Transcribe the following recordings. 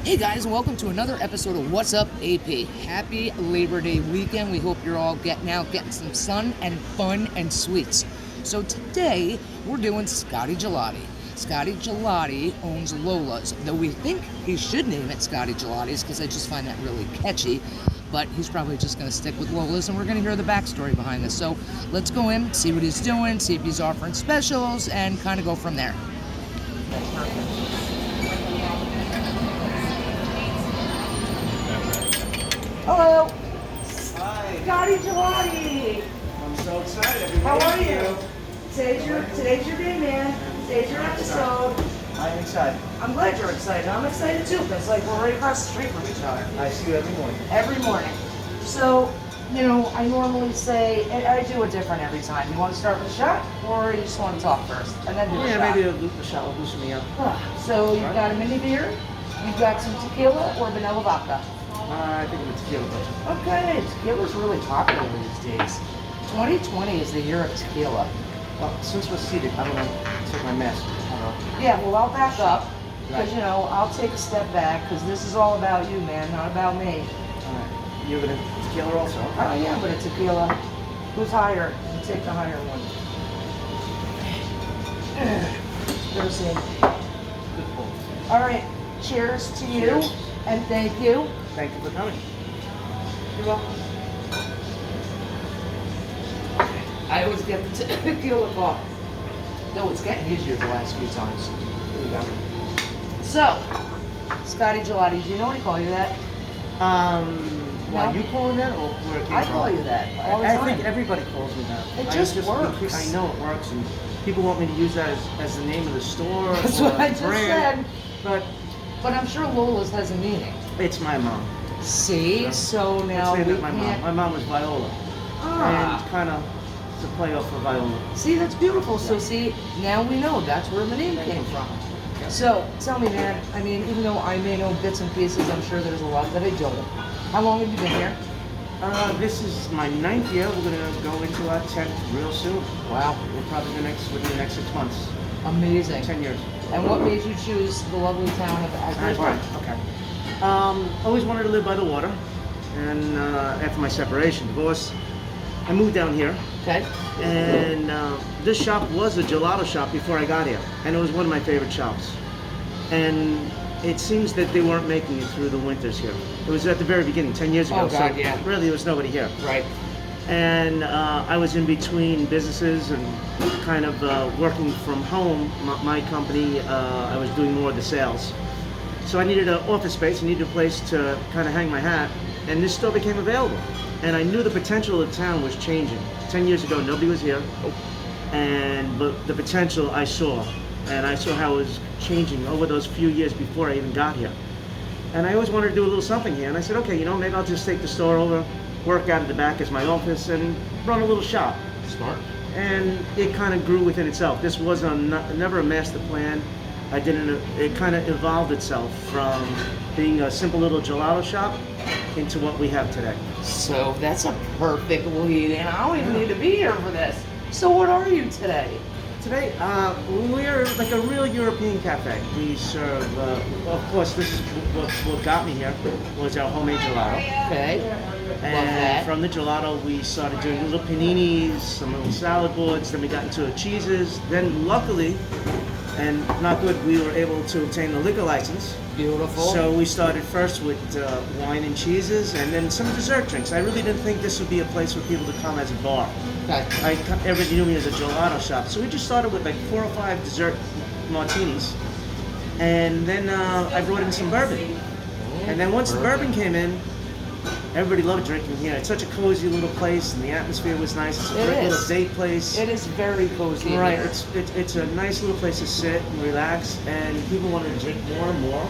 Hey guys, and welcome to another episode of What's Up AP. Happy Labor Day weekend. We hope you're all getting some sun and fun and sweets. So today we're doing Scotty Gelati. Scotty Gelati owns Lola's, though we think he should name it Scotty Gelati's because I just find that really catchy. But he's probably just going to stick with Lola's, and we're going to hear the backstory behind this. So let's go in, see what he's doing, see if he's offering specials, and kind of go from there. Hello, Hi. Scotty Gelati. I'm so excited. I've been How are waiting you? for Today's your day, man. Today's your episode. I'm excited. I'm glad you're excited. I'm excited too, because like we're right across the street from each other. I see you every morning. Every morning. So, I normally say, and I do it different every time. You want to start with a shot, or you just want to talk first, and then do a shot? Maybe a shot will loosen me up. So you've got a mini beer, you've got some tequila or vanilla vodka. I think it's tequila. Okay, tequila's really popular these days. 2020 is the year of tequila. Well, since we're seated, I don't know. Take my mask. I don't know. Yeah, well, I'll back up, because, Right. I'll take a step back, because this is all about you, man, not about me. All right. You're gonna tequila also? Oh, yeah, but a tequila. Who's higher? You take the higher one. Proceed. Good pull. All right, cheers to you, Cheers. and thank you. Thank you for coming. You're welcome. I always get the tequila cough. No, it's getting easier the last few times. Here we go. So, Scotty Gelati, do you know what I call you that? Why No. you calling that or where it came I from? call you that all the I time. think everybody calls me that. It I just works. I know it works, and people want me to use that as the name of the store That's or what I the just brand. said. But I'm sure Lola's has a meaning. It's my mom. See, Yeah. so now Let's say we that my mom. can't. My mom was Viola, Ah, and kind of it's a play off of Viola. see, that's beautiful. So see, now we know that's where the name came from. So tell me, man. I mean, even though I may know bits and pieces, I'm sure there's a lot that I don't. How long have you been here? This is my 9th year. We're gonna go into our 10th real soon. Wow, We'll probably within the next 6 months. amazing. 10 years. And what made you choose the lovely town of Asbury Park? Okay. Always wanted to live by the water, and after my separation, divorce, I moved down here. Okay. And this shop was a gelato shop before I got here, and it was one of my favorite shops. And it seems that they weren't making it through the winters here. It was at the very beginning, 10 years ago. Oh, God, so yeah. really, there was nobody here. Right. And I was in between businesses and kind of working from home. My company, I was doing more of the sales. So I needed an office space, I needed a place to kind of hang my hat, and this store became available. And I knew the potential of the town was changing. 10 years ago, nobody was here, but the potential I saw, and I saw how it was changing over those few years before I even got here. And I always wanted to do a little something here, and I said, okay, maybe I'll just take the store over, work out of the back as my office, and run a little shop. Smart. And it kind of grew within itself. This was never a master plan. It kind of evolved itself from being a simple little gelato shop into what we have today. So that's a perfect lead, and I don't even need to be here for this. So what are you today? Today, we're like a real European cafe. We serve, of course, this is what got me here, was our homemade gelato. Okay. And Love that. from the gelato, we started doing little paninis, some little salad boards, then we got into cheeses. Then luckily, and not good, we were able to obtain the liquor license. Beautiful. So we started first with wine and cheeses, and then some dessert drinks. I really didn't think this would be a place for people to come as a bar. Okay. Everybody knew me as a gelato shop. So we just started with like 4 or 5 dessert martinis. And then I brought in some bourbon. And then once the bourbon came in, everybody loved drinking here. It's such a cozy little place, and the atmosphere was nice. It's a It great is. little date place. It is very cozy. in Right, here. it's a nice little place to sit and relax, and people wanted to drink more and more.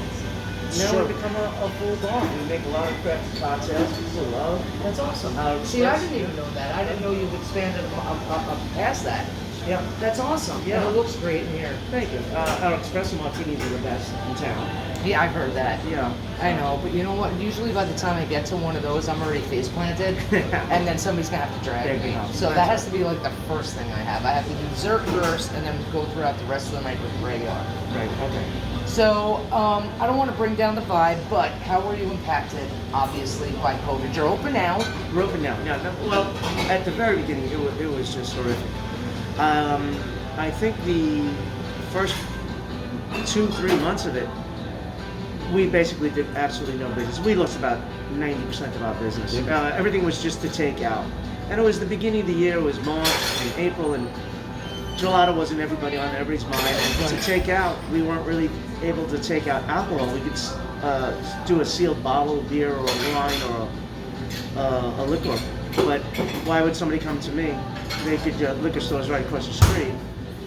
Now Sure. we've become a full bar. We make a lot of crafted cocktails people love. That's awesome. How See, I didn't even know that. I didn't know you've expanded past that. Yeah. That's awesome. Yeah. And it looks great in here. Thank you. Our espresso martinis are the best in town. Yeah, I've heard that. Yeah. I know, but you know what? Usually by the time I get to one of those, I'm already face planted, and then somebody's gonna have to drag Drag me. me home. So that has to be like the first thing I have. I have to do dessert first, and then go throughout the rest of the night with regular. Right. Okay. So I don't want to bring down the vibe, but how were you impacted, obviously, by COVID? You're open now. We're open now. Yeah. No, well, at the very beginning, it was just horrific. I think the first 2-3 months of it, we basically did absolutely no business. We lost about 90% of our business. Everything was just to take out. And it was the beginning of the year, it was March and April, and gelato wasn't on everybody's mind. And to take out, we weren't really able to take out alcohol. We could do a sealed bottle of beer or a wine or a liquor. But why would somebody come to me? They could liquor stores right across the street.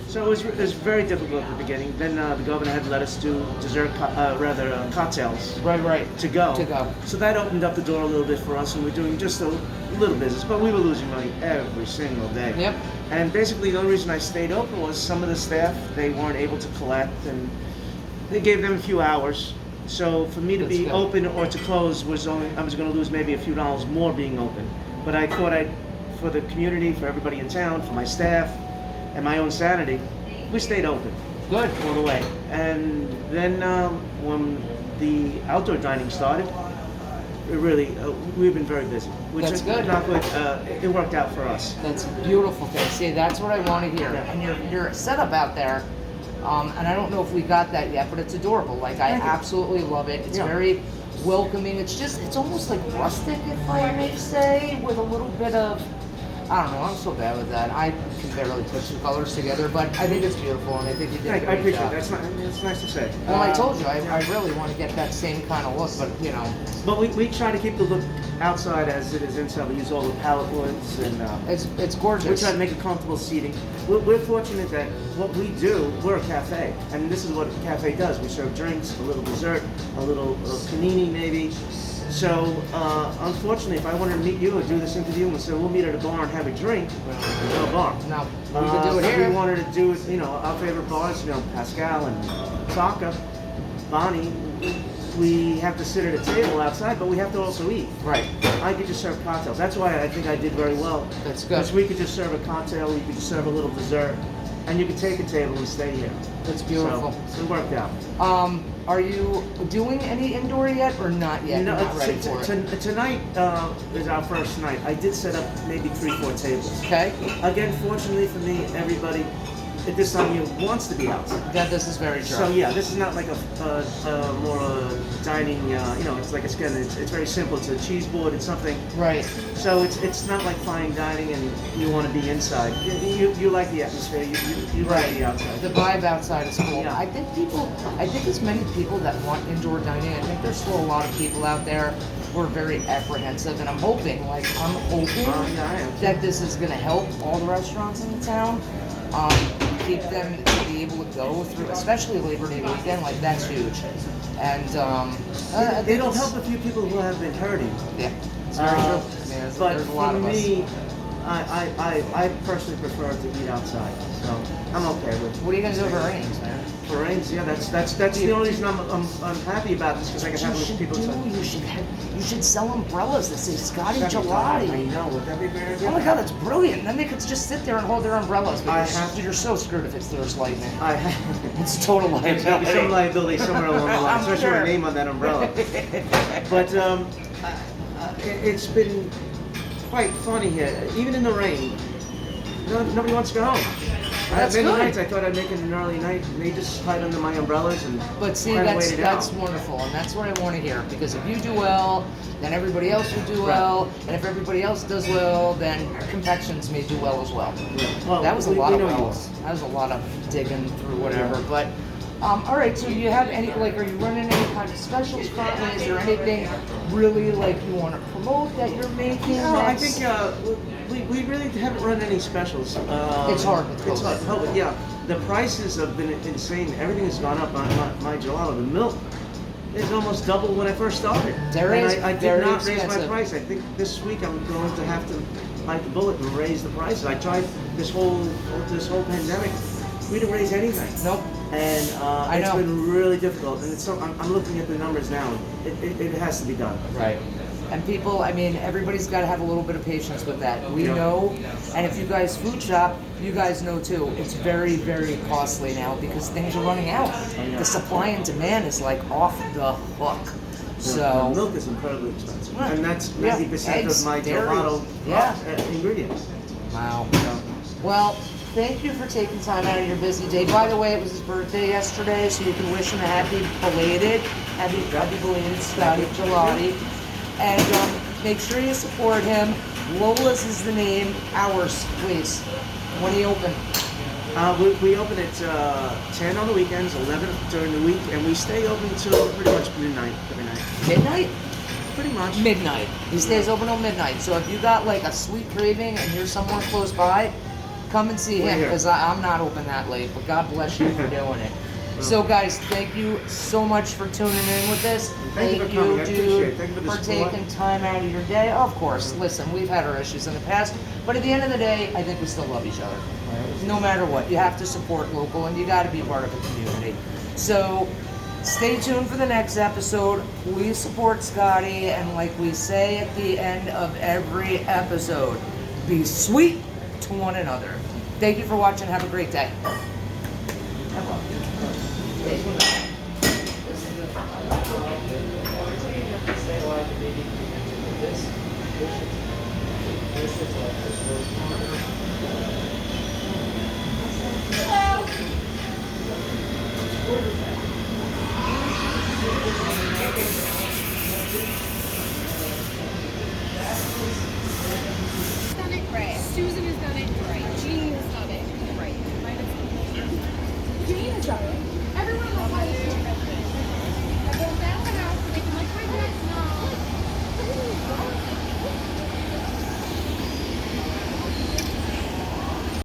So it was very difficult at the beginning. Then the governor had let us do cocktails. Right. To go. To go. So that opened up the door a little bit for us, and we're doing just a little business, but we were losing money every single day. Yep. And basically the only reason I stayed open was some of the staff, they weren't able to collect, and they gave them a few hours. So for me to That's be good. open or to close I was going to lose maybe a few dollars more being open. But I thought for the community, for everybody in town, for my staff, and my own sanity, we stayed open. Good. All the way. And then when the outdoor dining started, we've been very busy. Which That's good. It worked out for us. That's a beautiful thing. See, that's what I want to hear. Yeah. And your setup out there, and I don't know if we got that yet, but it's adorable. Like, I Thank you. absolutely love it. It's Yeah. very welcoming. It's almost like rustic, if I may say, with a little bit of, I don't know, I'm so bad with that. I can barely put two colors together, but I think it's beautiful, and I think you did a Thank you. I great appreciate job. it. That's nice to say. Well, I told you, I really want to get that same kind of look, but, you know. But we try to keep the look outside as it is inside. We use all the palette woods, and It's gorgeous. we try to make it comfortable seating. We're fortunate that what we do, we're a cafe, and this is what a cafe does. We serve drinks, a little dessert, a little panini maybe. So, unfortunately, if I wanted to meet you or do this interview and say we'll meet at a bar and have a drink, no bar. No, we can do it If here. we wanted to do it, our favorite bars, Pascal and Saka, Bonnie, we have to sit at a table outside, but we have to also eat. Right. I could just serve cocktails. That's why I think I did very well. That's good. Because we could just serve a cocktail, we could just serve a little dessert, and you could take a table and stay here. That's beautiful. So it worked out. Are you doing any indoor yet or not yet? No, You're not ready for it. tonight is our first night. I did set up maybe 3-4 tables. Okay. Again, fortunately for me, everybody at this time of year wants to be outside. This is very true. So yeah, this is not like a more dining. It's like it's very simple. It's a cheese board. It's something. Right. So it's not like fine dining, and you want to be inside. You like the atmosphere. You like to be outside. The vibe outside is cool. Yeah. I think as many people that want indoor dining, I think there's still a lot of people out there who are very apprehensive, and I'm hoping yeah, I am. that this is going to help all the restaurants in the town. Keep them to be able to go through, especially Labor Day weekend, like that's huge. And I think It'll it's- help a few people who have been hurting. Yeah, it's very true. I mean, But there's a lot for of us. me, I personally prefer to eat outside, so I'm okay with it. What are you gonna do for rains, man? For rains, yeah, that's the only reason I'm happy about this, because I can have You should people inside. you should sell umbrellas that say Scotty I Gelati. know, with everywhere. Oh my god, that's brilliant. Then they could just sit there and hold their umbrellas. But I have- you're so screwed if it's there's lightning. I have. It's total There's gotta be some liability. liability somewhere along the line, I'm especially sure. with a name on that umbrella. But it's been quite funny here, even in the rain. Nobody wants to go home. That's Many good. nights I thought I'd make it an early night, and they just hide under my umbrellas and But see, try to that's wait it out. that's wonderful, and that's what I want to hear. Because if you do well, then everybody else will do well, and if everybody else does well, then confections may do well as well. Well, That was a we lot of know you wells. That was a lot of digging through whatever. But all right. So do you have any are you running any kind of specials currently? Is there anything really like you want to promote that you're making? No, I that's- think we really haven't run any specials. It's hard with It's COVID. hard. Yeah, the prices have been insane. Everything has gone up on my gelato. The milk is almost double when I first started. There and is I very did not raise my expensive. price. I think this week I'm going to have to bite the bullet and raise the prices. I tried this whole pandemic. We didn't raise anything. Nope. And it's know. been really difficult. And it's so, I'm looking at the numbers now. It has to be done. Right. And people, I mean, everybody's got to have a little bit of patience with that. We Yeah. know, and if you guys food shop, you guys know too, it's very, very costly now because things are running out. Yeah. The supply and demand is like off the hook. The So, milk is incredibly expensive, Right. and that's Yeah. 90% Eggs, of my dairy. gelato Yeah. ingredient. wow. Well, thank you for taking time out of your busy day. By the way, it was his birthday yesterday, so you can wish him a happy belated Scotty Gelati. And make sure you support him. Lola's is the name. Ours, please. When he open? We open at 10 on the weekends, 11 during the week, and we stay open until pretty much midnight every night. Midnight? Pretty much. Midnight. He stays open till midnight. So if you got like a sweet craving and you're somewhere close by, come and see We're him here. because I'm not open that late. But God bless you for doing it. So guys, thank you so much for tuning in with this. Thank you for coming. I appreciate dude, it. Thank you for the for support. taking time out of your day. Of course, listen, we've had our issues in the past, but at the end of the day, I think we still love each other. No matter what, you have to support local, and you got to be part of a community. So stay tuned for the next episode. Please support Scotty, and like we say at the end of every episode, be sweet to one another. Thank you for watching. Have a great day. This is